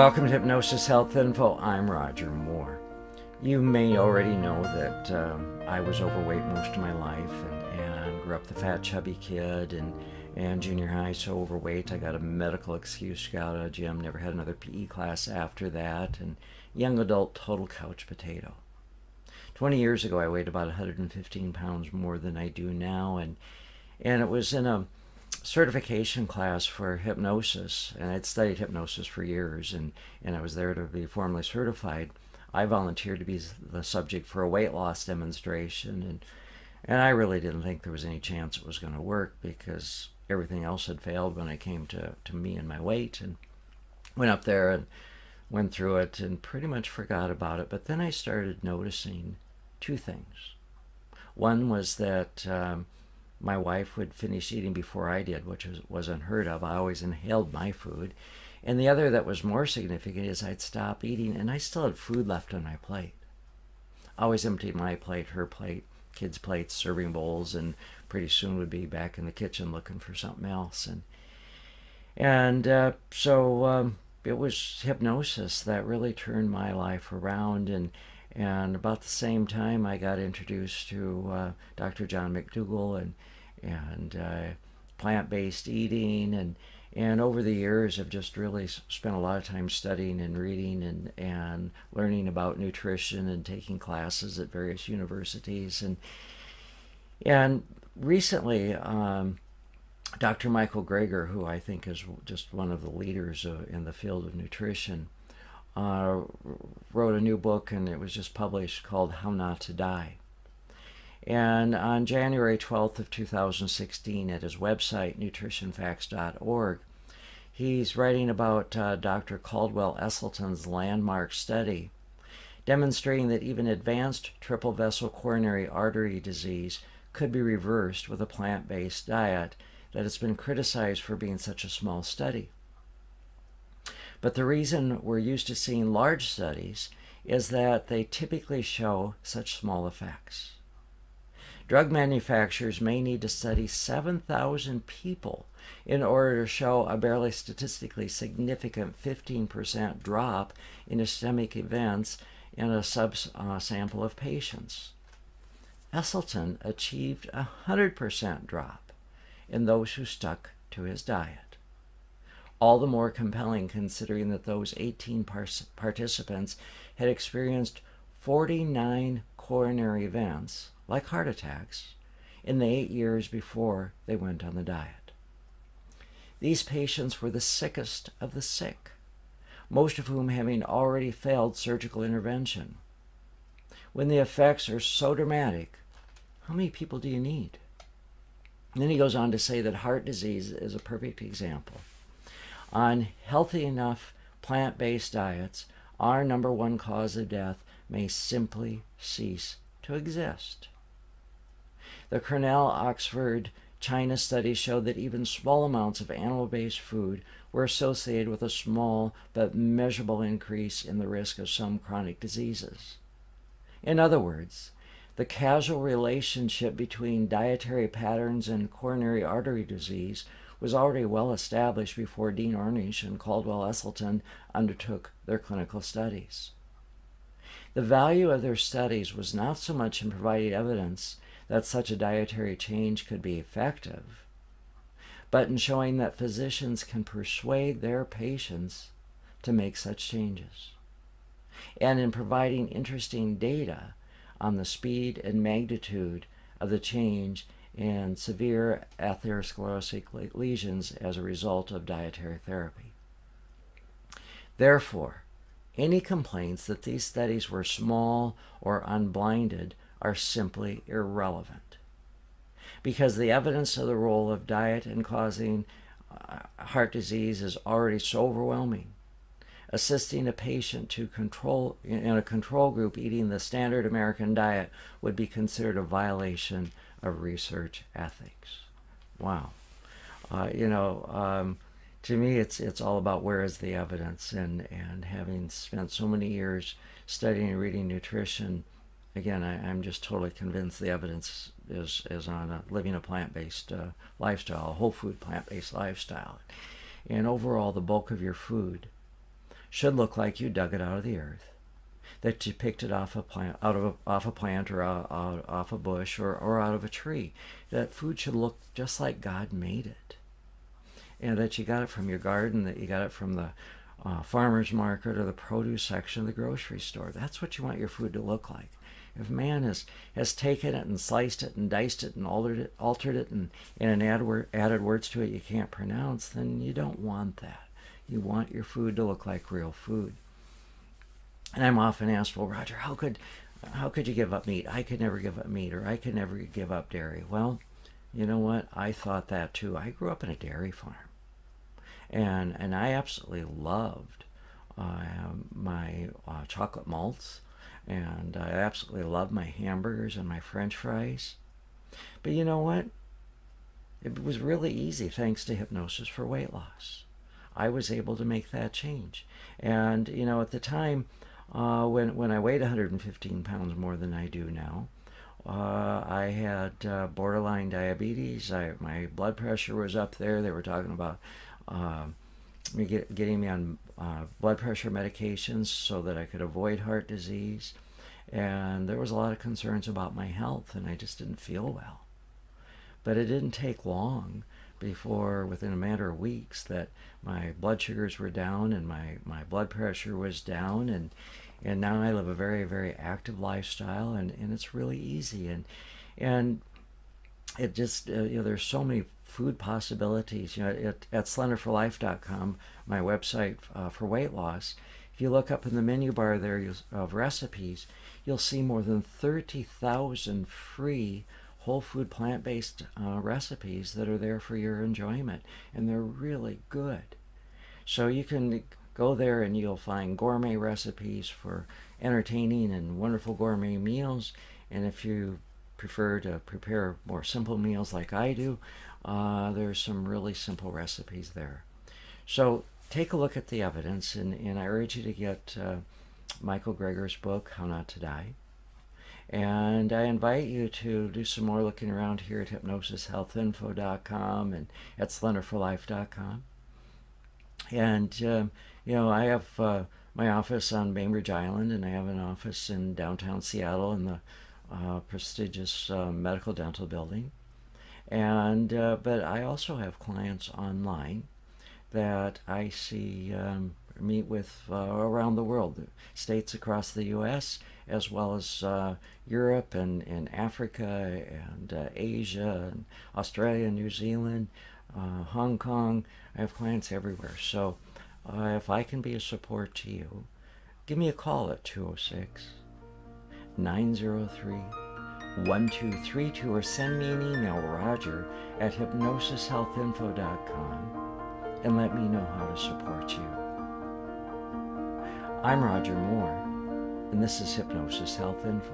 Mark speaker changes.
Speaker 1: Welcome to Hypnosis Health Info. I'm Roger Moore. You may already know that I was overweight most of my life and grew up the fat, chubby kid and junior high, so overweight. I got a medical excuse to get out of the gym, never had another PE class after that, and young adult total couch potato. 20 years ago, I weighed about 115 pounds more than I do now, and it was in a certification class for hypnosis, and I'd studied hypnosis for years, and I was there to be formally certified. I volunteered to be the subject for a weight loss demonstration, and I really didn't think there was any chance it was going to work because everything else had failed when it came to me and my weight, and went up there and went through it and pretty much forgot about it. But then I started noticing two things. One was that my wife would finish eating before I did, which was unheard of. I always inhaled my food. And the other that was more significant is I'd stop eating and I still had food left on my plate. I always emptied my plate, her plate, kids' plates, serving bowls, and pretty soon would be back in the kitchen looking for something else. So it was hypnosis that really turned my life around. And about the same time, I got introduced to Dr. John McDougall and plant-based eating, and over the years I've just really spent a lot of time studying and reading and learning about nutrition and taking classes at various universities. And recently, Dr. Michael Greger, who I think is just one of the leaders in the field of nutrition, wrote a new book, and it was just published, called How Not to Die. And on January 12th of 2016, at his website, nutritionfacts.org, he's writing about Dr. Caldwell Esselstyn's landmark study demonstrating that even advanced triple vessel coronary artery disease could be reversed with a plant-based diet that has been criticized for being such a small study. But the reason we're used to seeing large studies is that they typically show such small effects. Drug manufacturers may need to study 7,000 people in order to show a barely statistically significant 15% drop in ischemic events in a subsample of patients. Esselstyn achieved a 100% drop in those who stuck to his diet. All the more compelling considering that those 18 participants had experienced 49 coronary events, like heart attacks, in the 8 years before they went on the diet. These patients were the sickest of the sick, most of whom having already failed surgical intervention. When the effects are so dramatic, how many people do you need? And then he goes on to say that heart disease is a perfect example. On healthy enough plant-based diets, our #1 cause of death may simply cease to exist. The Cornell-Oxford China study showed that even small amounts of animal-based food were associated with a small but measurable increase in the risk of some chronic diseases. In other words, the causal relationship between dietary patterns and coronary artery disease was already well established before Dean Ornish and Caldwell Esselstyn undertook their clinical studies. The value of their studies was not so much in providing evidence that such a dietary change could be effective, but in showing that physicians can persuade their patients to make such changes, and in providing interesting data on the speed and magnitude of the change in severe atherosclerotic lesions as a result of dietary therapy. Therefore, any complaints that these studies were small or unblinded are simply irrelevant, because the evidence of the role of diet in causing heart disease is already so overwhelming. Assisting a patient to in a control group eating the standard American diet would be considered a violation of research ethics. Wow. To me, it's all about where is the evidence, and having spent so many years studying and reading nutrition, again, I'm just totally convinced the evidence is on living a plant-based lifestyle, a whole food plant-based lifestyle. And overall, the bulk of your food should look like you dug it out of the earth, that you picked it off a plant, off a plant or off a bush or out of a tree. That food should look just like God made it, and that you got it from your garden, that you got it from the farmer's market or the produce section of the grocery store. That's what you want your food to look like. If man has taken it and sliced it and diced it and altered it and added words to it you can't pronounce, then you don't want that. You want your food to look like real food. And I'm often asked, well, Roger, how could you give up meat? I could never give up meat, or I could never give up dairy. Well, you know what? I thought that too. I grew up in a dairy farm, and I absolutely loved my chocolate malts, and I absolutely loved my hamburgers and my French fries. But you know what? It was really easy thanks to hypnosis for weight loss. I was able to make that change. And you know, at the time, when I weighed 115 pounds more than I do now, I had borderline diabetes. My blood pressure was up there. They were talking about getting me on blood pressure medications so that I could avoid heart disease. And there was a lot of concerns about my health, and I just didn't feel well. But it didn't take long before, within a matter of weeks, that my blood sugars were down and my blood pressure was down, and now I live a very, very active lifestyle, and it's really easy. And it just, there's so many food possibilities. At slenderforlife.com, my website for weight loss, if you look up in the menu bar there of recipes, you'll see more than 30,000 free whole food plant-based recipes that are there for your enjoyment, and they're really good. So you can go there and you'll find gourmet recipes for entertaining and wonderful gourmet meals, and if you prefer to prepare more simple meals like I do, there's some really simple recipes there. So take a look at the evidence, and I urge you to get Michael Greger's book, How Not to Die. And I invite you to do some more looking around here at hypnosishealthinfo.com and at slenderforlife.com. And, I have my office on Bainbridge Island, and I have an office in downtown Seattle in the prestigious medical dental building. And but I also have clients online that I see meet with around the world, states across the U.S., as well as Europe and Africa and Asia and Australia, New Zealand, Hong Kong. I have clients everywhere. So if I can be a support to you, give me a call at 206-903-1232 or send me an email, Roger at hypnosishealthinfo.com, and let me know how to support you. I'm Roger Moore, and this is Hypnosis Health Info.